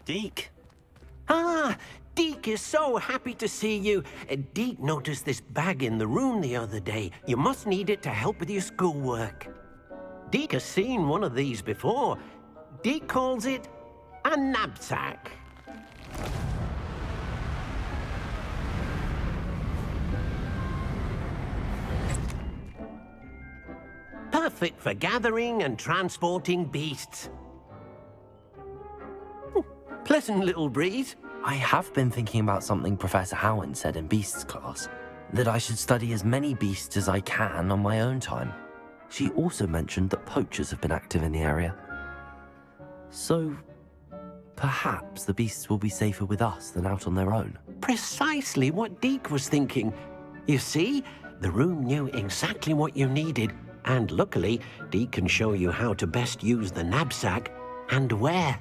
Deke. Ah, Deke is so happy to see you. Deke noticed this bag in the room the other day. You must need it to help with your schoolwork. Deke has seen one of these before. Deke calls it a knapsack. Perfect for gathering and transporting beasts. Pleasant little breeze. I have been thinking about something Professor Howard said in Beasts class, that I should study as many beasts as I can on my own time. She also mentioned that poachers have been active in the area. So, perhaps the beasts will be safer with us than out on their own. Precisely what Deke was thinking. You see, the room knew exactly what you needed, and luckily, Deke can show you how to best use the knapsack and where.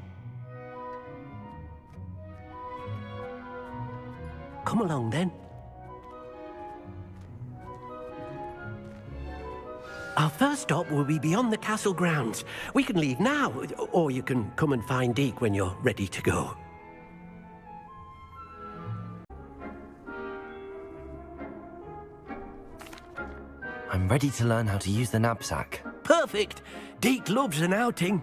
Come along, then. Our first stop will be beyond the castle grounds. We can leave now, or you can come and find Deke when you're ready to go. I'm ready to learn how to use the knapsack. Perfect! Deke loves an outing.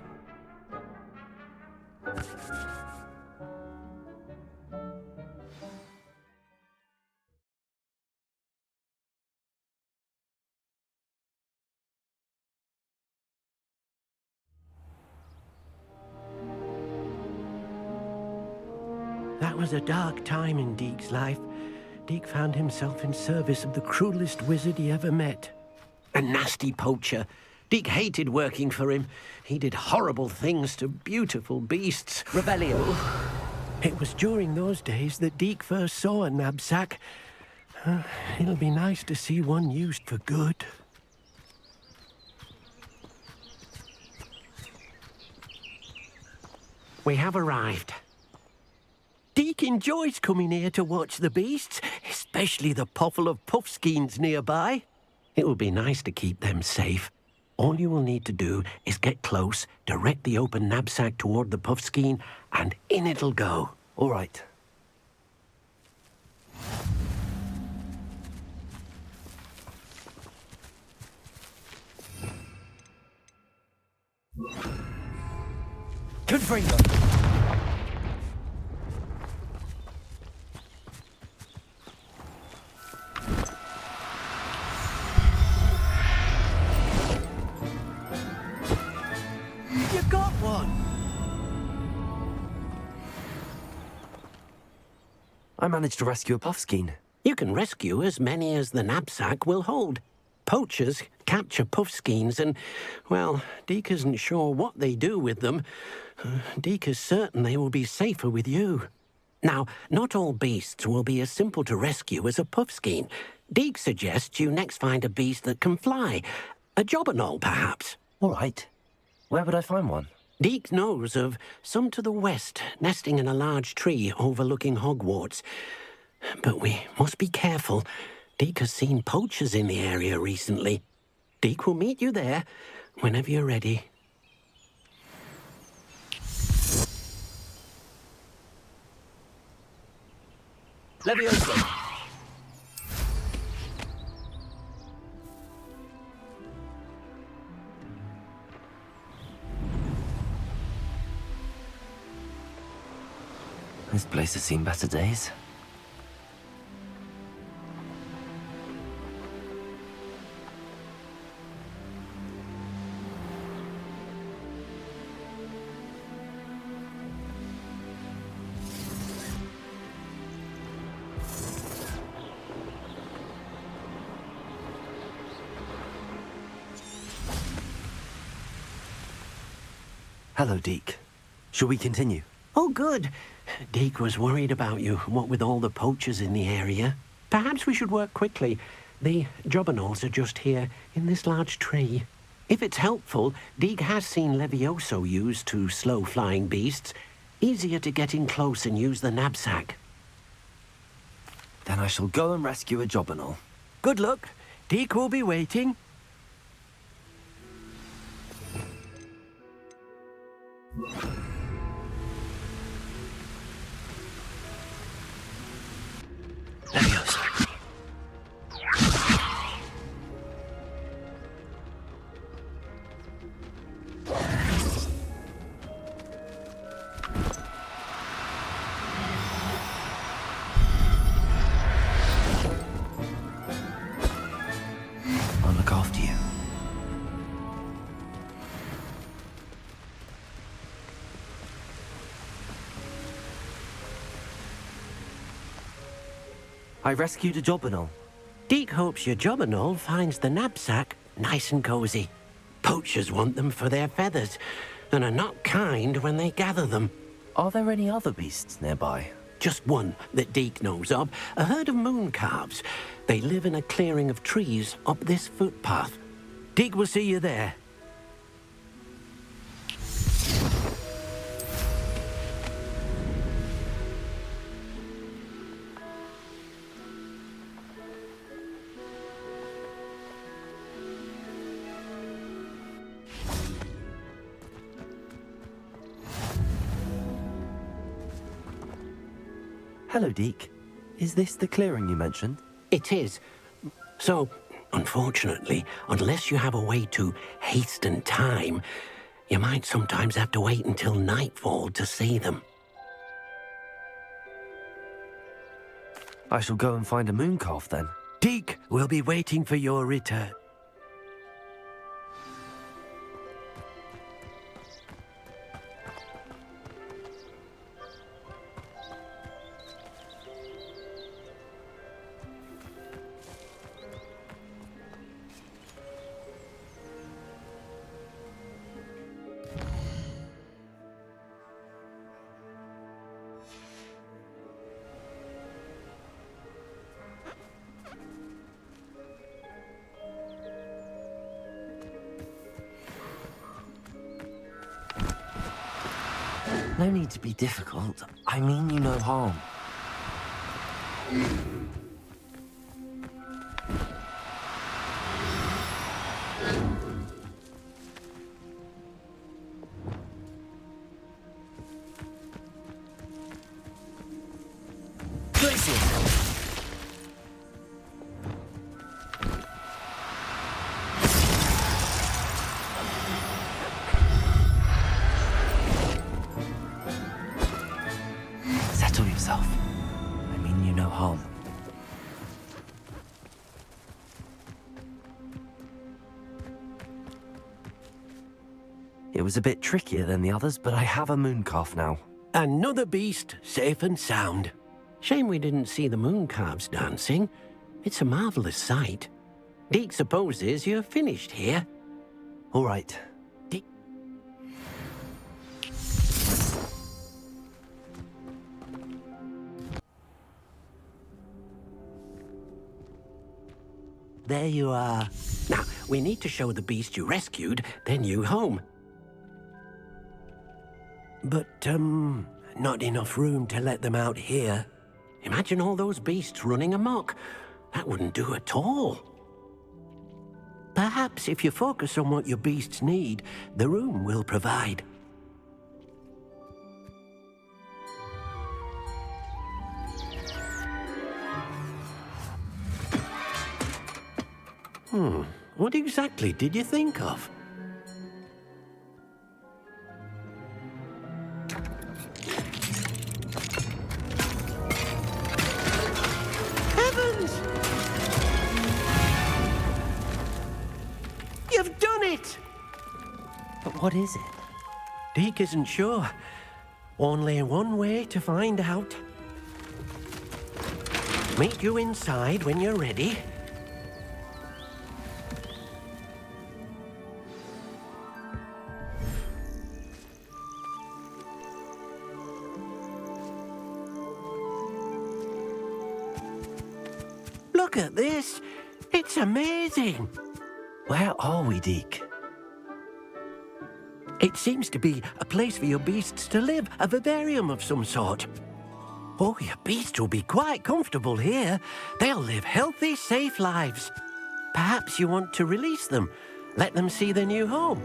That was a dark time in Deke's life. Deke found himself in service of the cruelest wizard he ever met. A nasty poacher. Deke hated working for him. He did horrible things to beautiful beasts. Rebellion. It was during those days that Deke first saw a knapsack. It'll be nice to see one used for good. We have arrived. Deke enjoys coming here to watch the beasts, especially the potful of puffskeins nearby. It will be nice to keep them safe. All you will need to do is get close, direct the open knapsack toward the puffskein, and in it'll go. All right. Good for you. You got one! I managed to rescue a puffskein. You can rescue as many as the knapsack will hold. Poachers capture puffskeins and, well, Deke isn't sure what they do with them. Deke is certain they will be safer with you. Now, not all beasts will be as simple to rescue as a puffskein. Deke suggests you next find a beast that can fly. A jobberknoll, perhaps. All right. Where would I find one? Deke knows of some to the west, nesting in a large tree overlooking Hogwarts. But we must be careful. Deke has seen poachers in the area recently. Deke will meet you there whenever you're ready. Leviosa! This place has seen better days. Hello, Deke. Shall we continue? Oh, good. Deke was worried about you, what with all the poachers in the area. Perhaps we should work quickly. The jobberknolls are just here, in this large tree. If it's helpful, Deke has seen Levioso used to slow flying beasts. Easier to get in close and use the knapsack. Then I shall go and rescue a jobberknoll. Good luck. Deke will be waiting. Leviosa. I'll look after you. I rescued a Jobberknoll. Deke hopes your Jobberknoll finds the knapsack nice and cozy. Poachers want them for their feathers, and are not kind when they gather them. Are there any other beasts nearby? Just one that Deke knows of, a herd of moon calves. They live in a clearing of trees up this footpath. Deke will see you there. Hello, Deke. Is this the clearing you mentioned? It is. So, unfortunately, unless you have a way to hasten time, you might sometimes have to wait until nightfall to see them. I shall go and find a mooncalf then. Deke will be waiting for your return. No need to be difficult. I mean you no harm. Settle yourself. I mean you no harm. It was a bit trickier than the others, but I have a mooncalf now. Another beast, safe and sound. Shame we didn't see the moon calves dancing. It's a marvelous sight. Deke supposes you're finished here. All right. Deke... There you are. Now, we need to show the beast you rescued their new home. But, not enough room to let them out here. Imagine all those beasts running amok. That wouldn't do at all. Perhaps if you focus on what your beasts need, the room will provide. What exactly did you think of? Heavens! You've done it! But what is it? Deke isn't sure. Only one way to find out. Meet you inside when you're ready. Look at this. It's amazing. Where are we, Deke? It seems to be a place for your beasts to live, a vivarium of some sort. Oh, your beasts will be quite comfortable here. They'll live healthy, safe lives. Perhaps you want to release them, let them see their new home.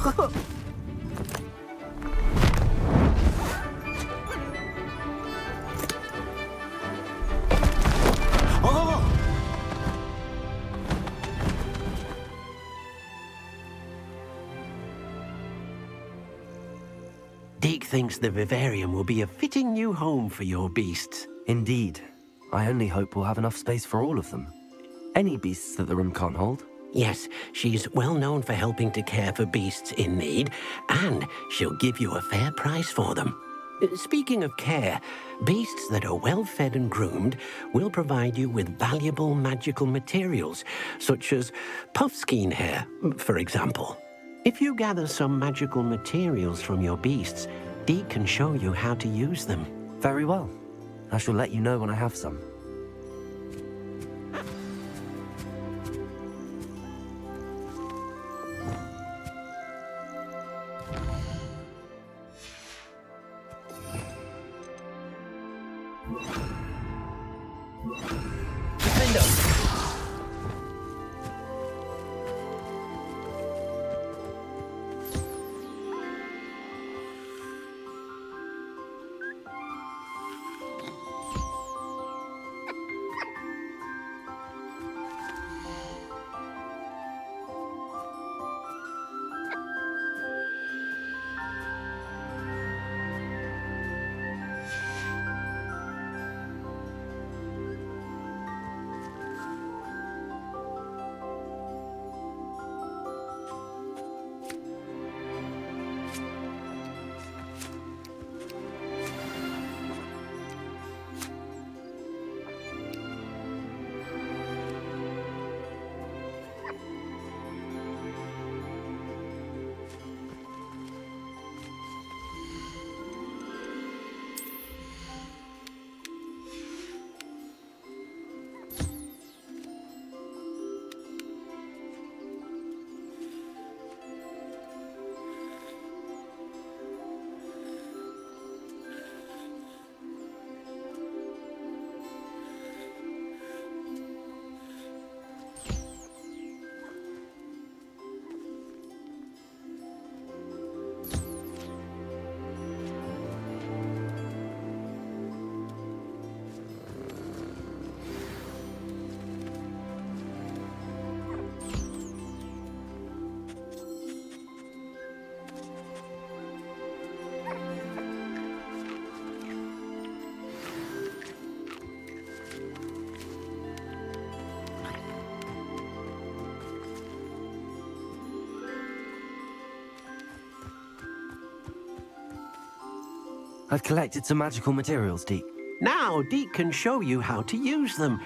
Oh! Deke thinks the vivarium will be a fitting new home for your beasts. Indeed. I only hope we'll have enough space for all of them. Any beasts that the room can't hold? Yes, she's well known for helping to care for beasts in need, and she'll give you a fair price for them. Speaking of care, beasts that are well fed and groomed will provide you with valuable magical materials, such as puffskein hair, for example. If you gather some magical materials from your beasts, Deke can show you how to use them. Very well. I shall let you know when I have some. I've collected some magical materials, Deke. Now Deke can show you how to use them.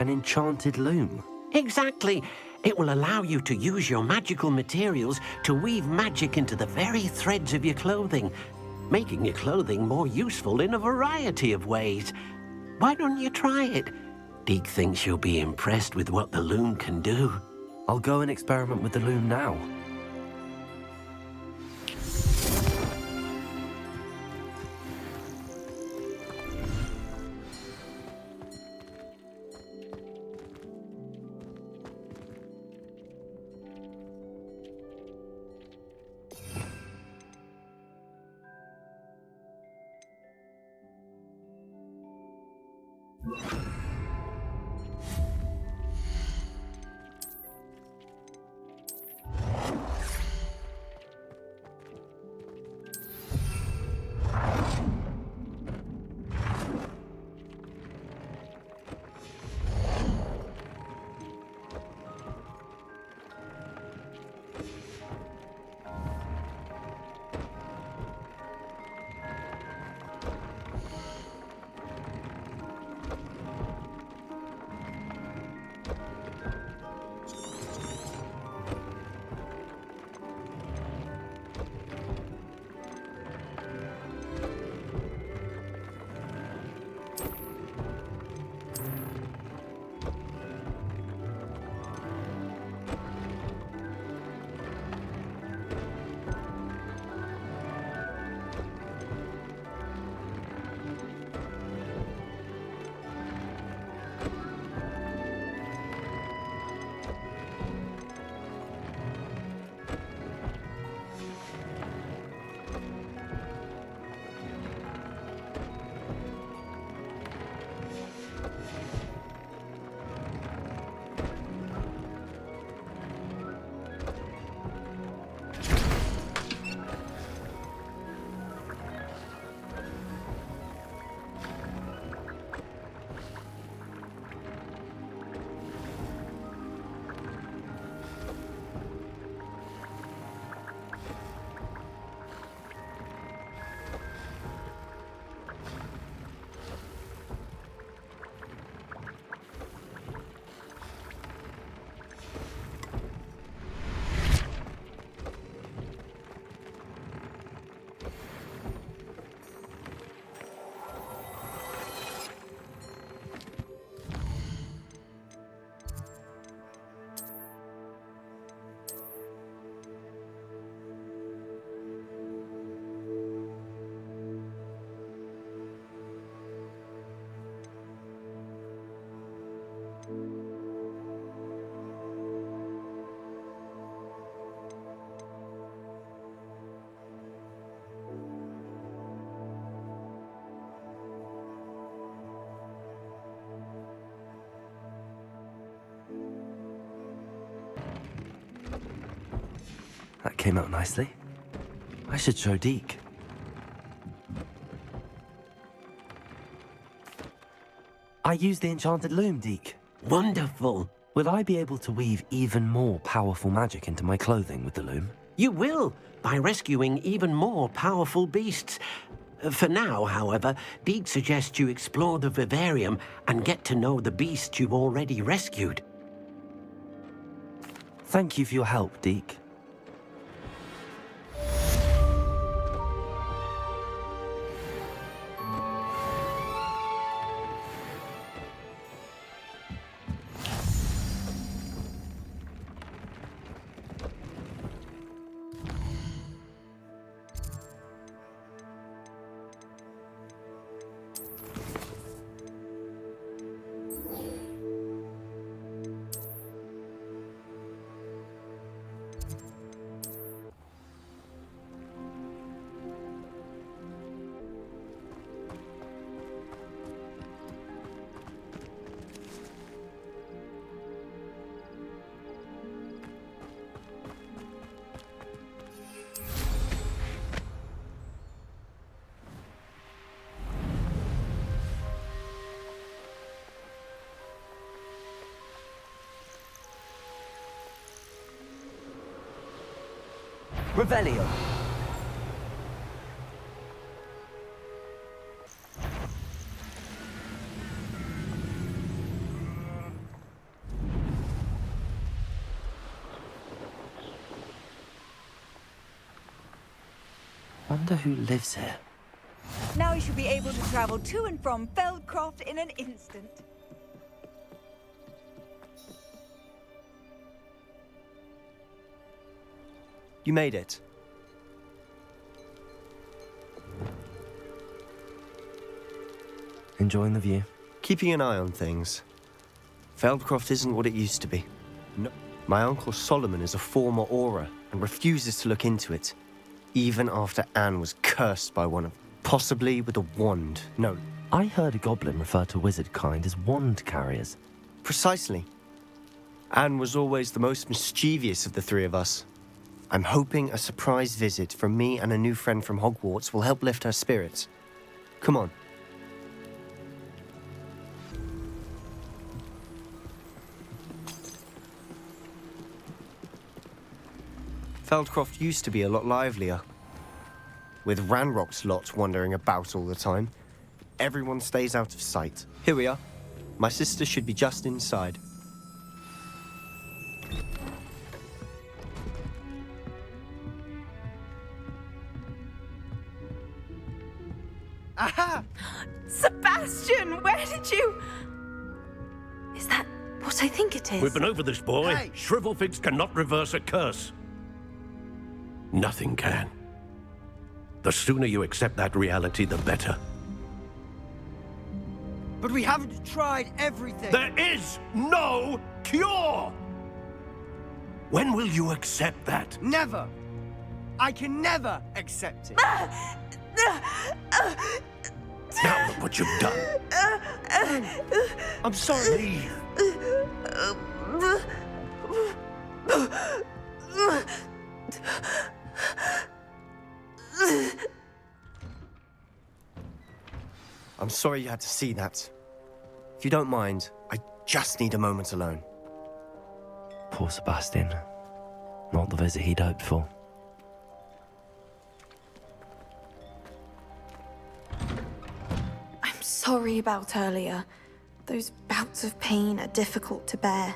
An enchanted loom. Exactly. It will allow you to use your magical materials to weave magic into the very threads of your clothing, making your clothing more useful in a variety of ways. Why don't you try it? Deke thinks you'll be impressed with what the loom can do. I'll go and experiment with the loom now. That came out nicely. I should show Deke. I used the enchanted loom, Deke. Wonderful. Will I be able to weave even more powerful magic into my clothing with the loom? You will, by rescuing even more powerful beasts. For now, however, Deke suggests you explore the vivarium and get to know the beasts you've already rescued. Thank you for your help, Deke. Revelio. Wonder who lives here. Now you should be able to travel to and from Feldcroft in an instant. You made it. Enjoying the view? Keeping an eye on things. Feldcroft isn't what it used to be. No. My uncle Solomon is a former Auror and refuses to look into it, even after Anne was cursed by one of, possibly with a wand. No, I heard a goblin refer to wizard kind as wand carriers. precisely. Anne was always the most mischievous of the three of us. I'm hoping a surprise visit from me and a new friend from Hogwarts will help lift her spirits. Come on. Feldcroft used to be a lot livelier. With Ranrock's lot wandering about all the time, everyone stays out of sight. Here we are. My sister should be just inside. Aha! Sebastian, where did you... Is that what I think it is? We've been over this, boy. Hey! Shrivelfigs cannot reverse a curse. Nothing can. The sooner you accept that reality, the better. But we haven't tried everything. There is no cure! When will you accept that? Never. I can never accept it. Now look what you've done. I'm sorry. Leave. I'm sorry you had to see that. If you don't mind, I just need a moment alone. Poor Sebastian. Not the visit he'd hoped for. I'm sorry about earlier. Those bouts of pain are difficult to bear.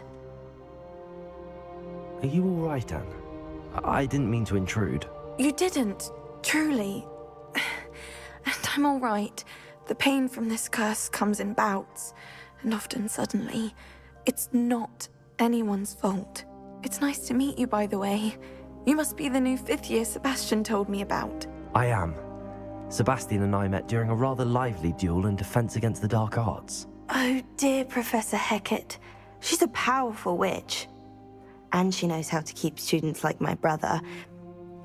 Are you all right, Anne? I didn't mean to intrude. You didn't, truly. And I'm all right. The pain from this curse comes in bouts, and often suddenly. It's not anyone's fault. It's nice to meet you, by the way. You must be the new fifth year Sebastian told me about. I am. Sebastian and I met during a rather lively duel in defense against the dark arts. Oh, dear Professor Hecat. She's a powerful witch. And she knows how to keep students like my brother,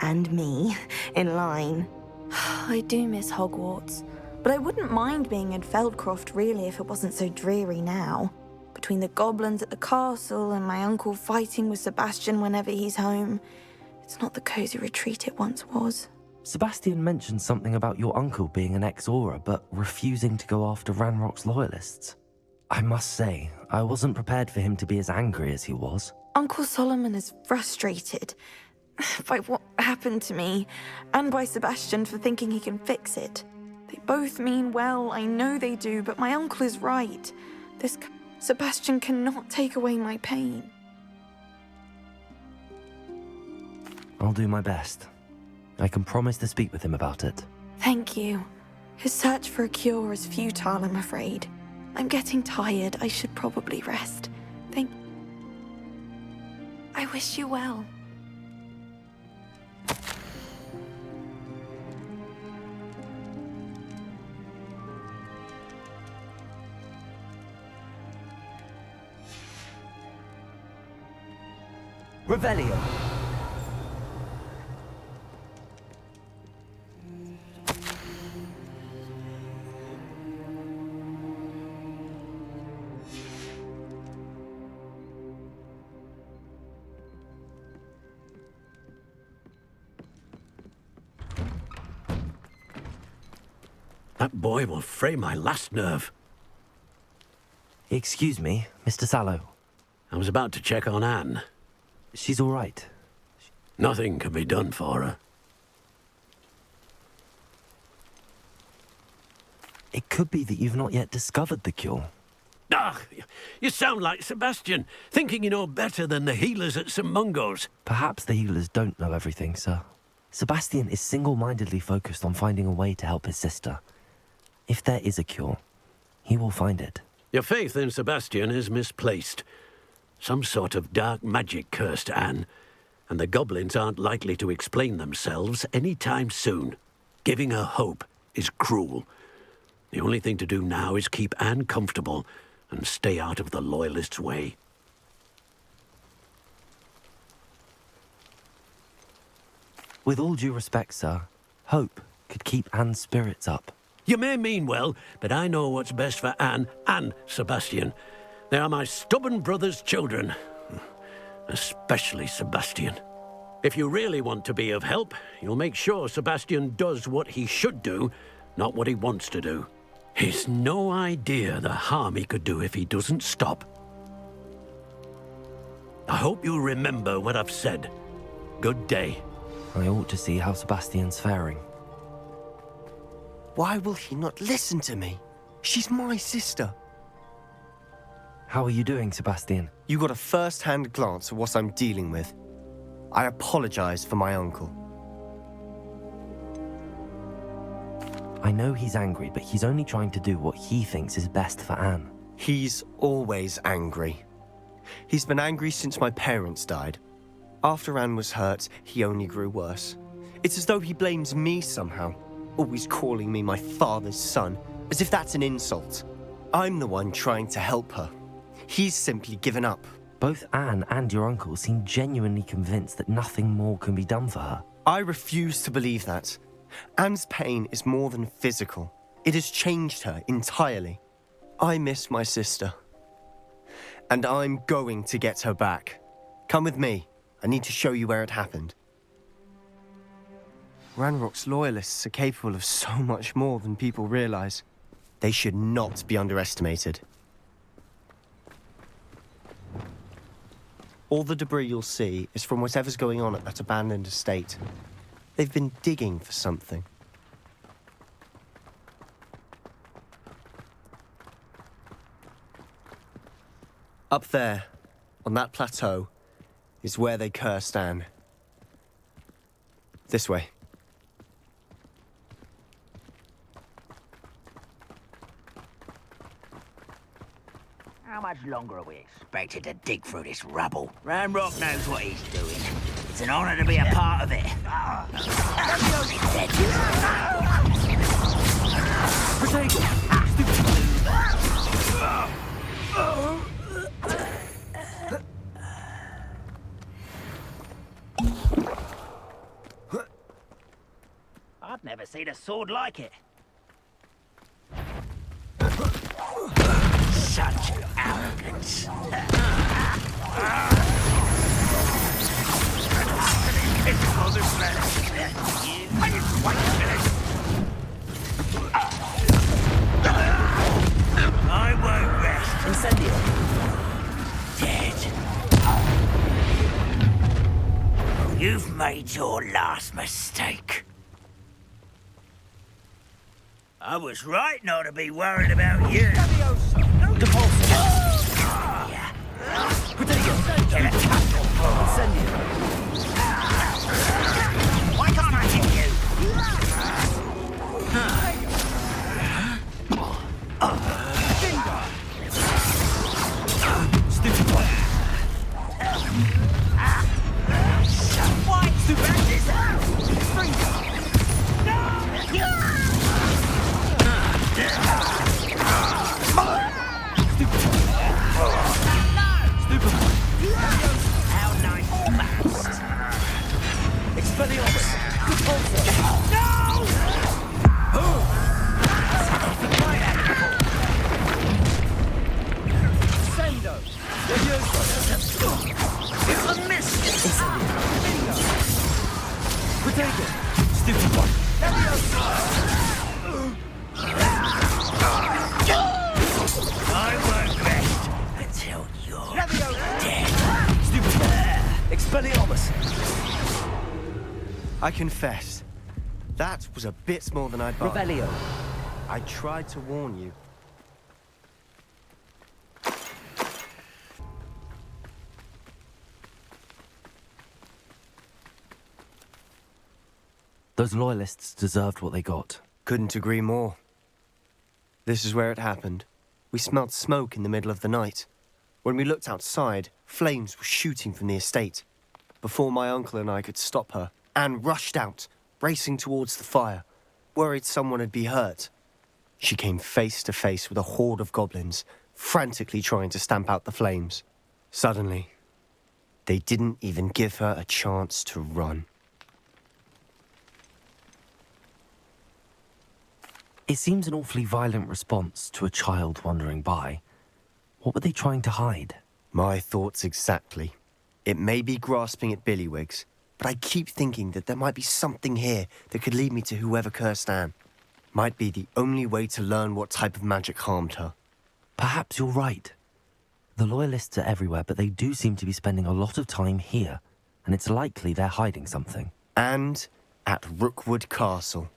and me, in line. I do miss Hogwarts, but I wouldn't mind being in Feldcroft, really, if it wasn't so dreary now. Between the goblins at the castle and my uncle fighting with Sebastian whenever he's home, It's not the cozy retreat it once was. Sebastian mentioned something about your uncle being an ex-Aura, but refusing to go after Ranrock's loyalists. I must say, I wasn't prepared for him to be as angry as he was. Uncle Solomon is frustrated by what happened to me, and by Sebastian for thinking he can fix it. They both mean well, I know they do, but my uncle is right. Sebastian cannot take away my pain. I'll do my best. I can promise to speak with him about it. Thank you. His search for a cure is futile, I'm afraid. I'm getting tired. I should probably rest. I wish you well. Revelio. That boy will fray my last nerve. Excuse me, Mr. Sallow. I was about to check on Anne. She's all right. Nothing can be done for her. It could be that you've not yet discovered the cure. Ah, you sound like Sebastian, thinking you know better than the healers at St. Mungo's. Perhaps the healers don't know everything, sir. Sebastian is single-mindedly focused on finding a way to help his sister. If there is a cure, he will find it. Your faith in Sebastian is misplaced. Some sort of dark magic cursed Anne, and the goblins aren't likely to explain themselves any time soon. Giving her hope is cruel. The only thing to do now is keep Anne comfortable and stay out of the Loyalists' way. With all due respect, sir, hope could keep Anne's spirits up. You may mean well, but I know what's best for Anne and Sebastian. They are my stubborn brother's children. Especially Sebastian. If you really want to be of help, you'll make sure Sebastian does what he should do, not what he wants to do. He's no idea the harm he could do if he doesn't stop. I hope you'll remember what I've said. Good day. I ought to see how Sebastian's faring. Why will he not listen to me? She's my sister. How are you doing, Sebastian? You got a first-hand glance at what I'm dealing with. I apologize for my uncle. I know he's angry, but he's only trying to do what he thinks is best for Anne. He's always angry. He's been angry since my parents died. After Anne was hurt, he only grew worse. It's as though he blames me somehow, always calling me my father's son, as if that's an insult. I'm the one trying to help her. He's simply given up. Both Anne and your uncle seem genuinely convinced that nothing more can be done for her. I refuse to believe that. Anne's pain is more than physical. It has changed her entirely. I miss my sister. And I'm going to get her back. Come with me. I need to show you where it happened. Ranrock's loyalists are capable of so much more than people realize. They should not be underestimated. All the debris you'll see is from whatever's going on at that abandoned estate. They've been digging for something. Up there, on that plateau, is where they cursed Anne. This way. How much longer are we expected to dig through this rubble? Ranrock knows what he's doing. It's an honor to be a part of it. I've never seen a sword like it. Such arrogance. It's I won't rest. Incendio. Dead. You've made your last mistake. I was right not to be worried about you. Depulso. Yeah. Protego. Get a couple. Incendio. Why can't I hit you? Stupid one. Why? Stupid. Stupid one. How nice fast. Expelliarmus. Depulso. Sendo. It's a miss. Protego. Stupid one. I won't rest until you're dead. Stupid one. Expelliarmus. I confess, that was a bit more than I'd bargained. Revelio. I tried to warn you. Those loyalists deserved what they got. Couldn't agree more. This is where it happened. We smelled smoke in the middle of the night. When we looked outside, flames were shooting from the estate. Before my uncle and I could stop her, Anne rushed out, racing towards the fire, worried someone had been hurt. She came face to face with a horde of goblins, frantically trying to stamp out the flames. Suddenly, they didn't even give her a chance to run. It seems an awfully violent response to a child wandering by. What were they trying to hide? My thoughts exactly. It may be grasping at Billywigs, but I keep thinking that there might be something here that could lead me to whoever cursed Anne. Might be the only way to learn what type of magic harmed her. Perhaps you're right. The loyalists are everywhere, but they do seem to be spending a lot of time here, and it's likely they're hiding something. And at Rookwood Castle.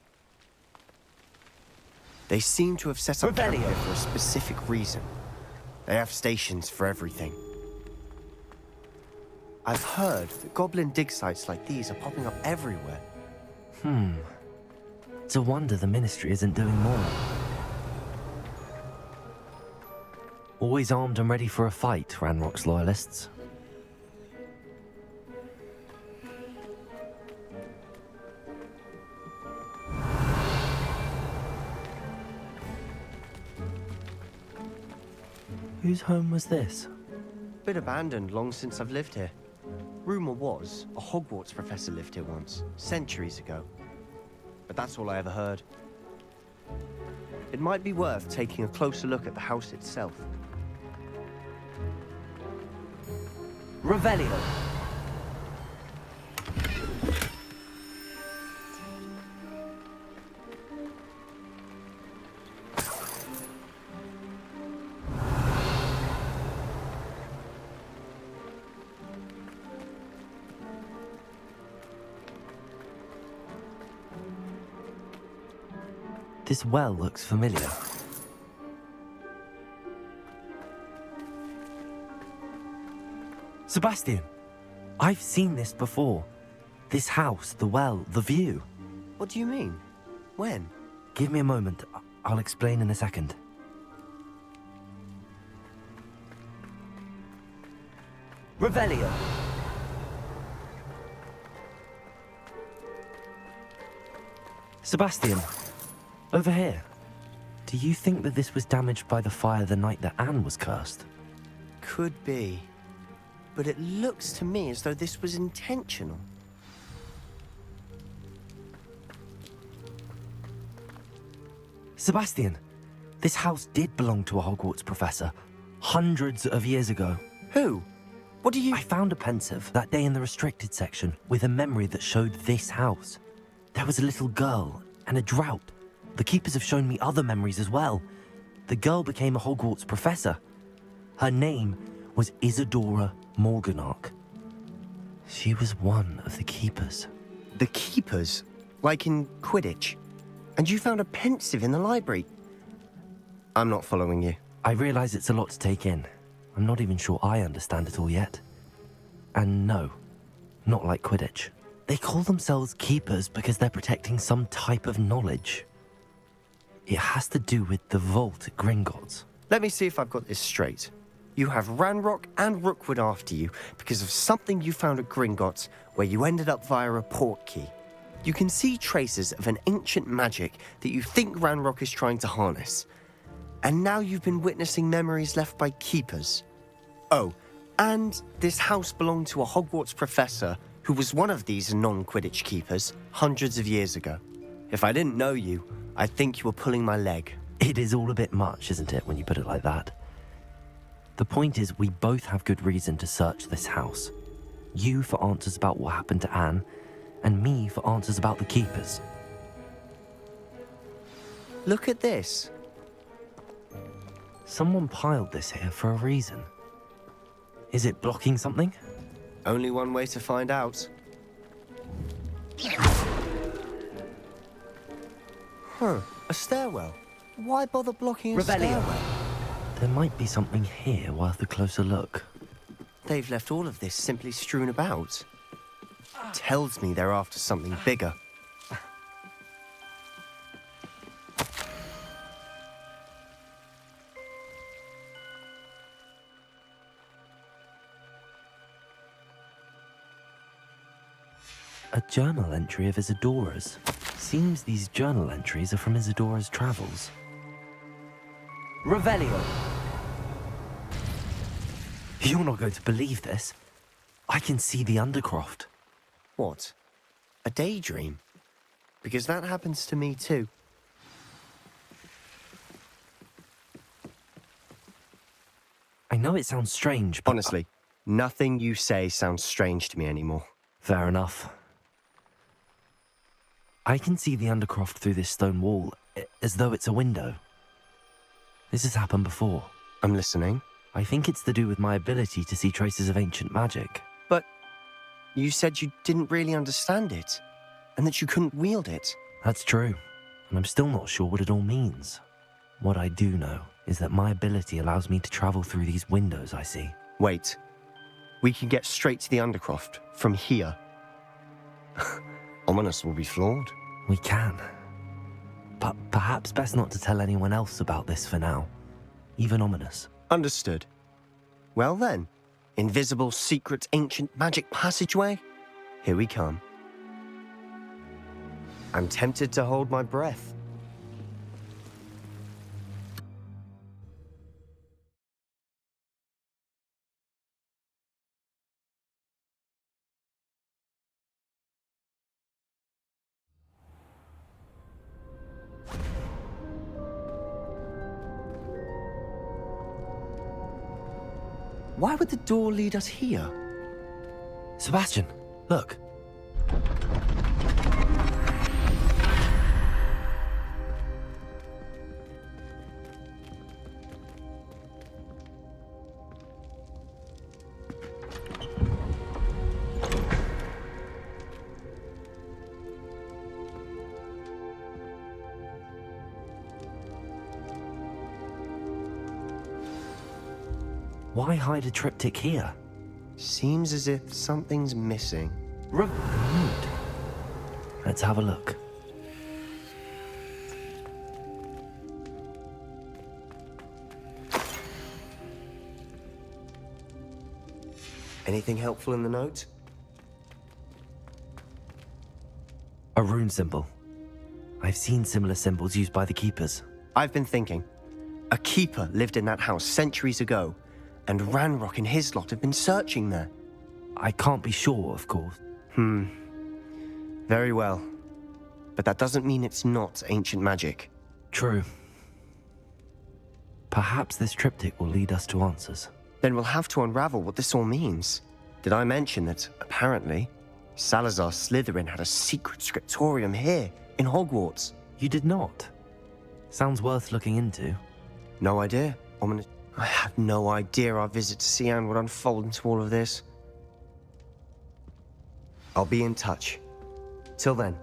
They seem to have set up camp here for a specific reason. They have stations for everything. I've heard that goblin dig sites like these are popping up everywhere. It's a wonder the Ministry isn't doing more. Always armed and ready for a fight, Ranrock's loyalists. Whose home was this? Been abandoned long since I've lived here. Rumour was a Hogwarts professor lived here once, centuries ago. But that's all I ever heard. It might be worth taking a closer look at the house itself. Revelio. This well looks familiar. Sebastian, I've seen this before. This house, the well, the view. What do you mean? When? Give me a moment. I'll explain in a second. Revelio. Sebastian, over here. Do you think that this was damaged by the fire the night that Anne was cursed? Could be. But it looks to me as though this was intentional. Sebastian, this house did belong to a Hogwarts professor, hundreds of years ago. Who? What do you... I found a pensive that day in the restricted section with a memory that showed this house. There was a little girl and a drought. The keepers have shown me other memories as well. The girl became a Hogwarts professor. Her name was Isadora Morganach. She was one of the keepers. The keepers? Like in Quidditch? And you found a pensive in the library? I'm not following you. I realize it's a lot to take in. I'm not even sure I understand it all yet. And no, not like Quidditch. They call themselves keepers because they're protecting some type of knowledge. It has to do with the vault at Gringotts. Let me see if I've got this straight. You have Ranrock and Rookwood after you because of something you found at Gringotts where you ended up via a portkey. You can see traces of an ancient magic that you think Ranrock is trying to harness. And now you've been witnessing memories left by keepers. Oh, and this house belonged to a Hogwarts professor who was one of these non-Quidditch keepers hundreds of years ago. If I didn't know you, I'd think you were pulling my leg. It is all a bit much, isn't it, when you put it like that? The point is, we both have good reason to search this house. You for answers about what happened to Anne, and me for answers about the keepers. Look at this. Someone piled this here for a reason. Is it blocking something? Only one way to find out. Huh, a stairwell. Why bother blocking a stairwell? There might be something here worth a closer look. They've left all of this simply strewn about. Tells me they're after something bigger. A journal entry of Isadora's. Seems these journal entries are from Isadora's travels. Revelio! You're not going to believe this. I can see the Undercroft. What? A daydream? Because that happens to me too. I know it sounds strange, but... Honestly, nothing you say sounds strange to me anymore. Fair enough. I can see the Undercroft through this stone wall, as though it's a window. This has happened before. I'm listening. I think it's to do with my ability to see traces of ancient magic. But you said you didn't really understand it, and that you couldn't wield it. That's true, and I'm still not sure what it all means. What I do know is that my ability allows me to travel through these windows I see. Wait. We can get straight to the Undercroft from here. Ominous will be flawed. We can. But perhaps best not to tell anyone else about this for now. Even Ominous. Understood. Well then, invisible, secret, ancient magic passageway? Here we come. I'm tempted to hold my breath. Why would the door lead us here? Sebastian, look. Why hide a triptych here? Seems as if something's missing. Removed. Let's have a look. Anything helpful in the note? A rune symbol. I've seen similar symbols used by the keepers. I've been thinking. A keeper lived in that house centuries ago, and Ranrock and his lot have been searching there. I can't be sure, of course. Very well. But that doesn't mean it's not ancient magic. True. Perhaps this triptych will lead us to answers. Then we'll have to unravel what this all means. Did I mention that, apparently, Salazar Slytherin had a secret scriptorium here, in Hogwarts? You did not. Sounds worth looking into. No idea. I had no idea our visit to Cian would unfold into all of this. I'll be in touch. Till then.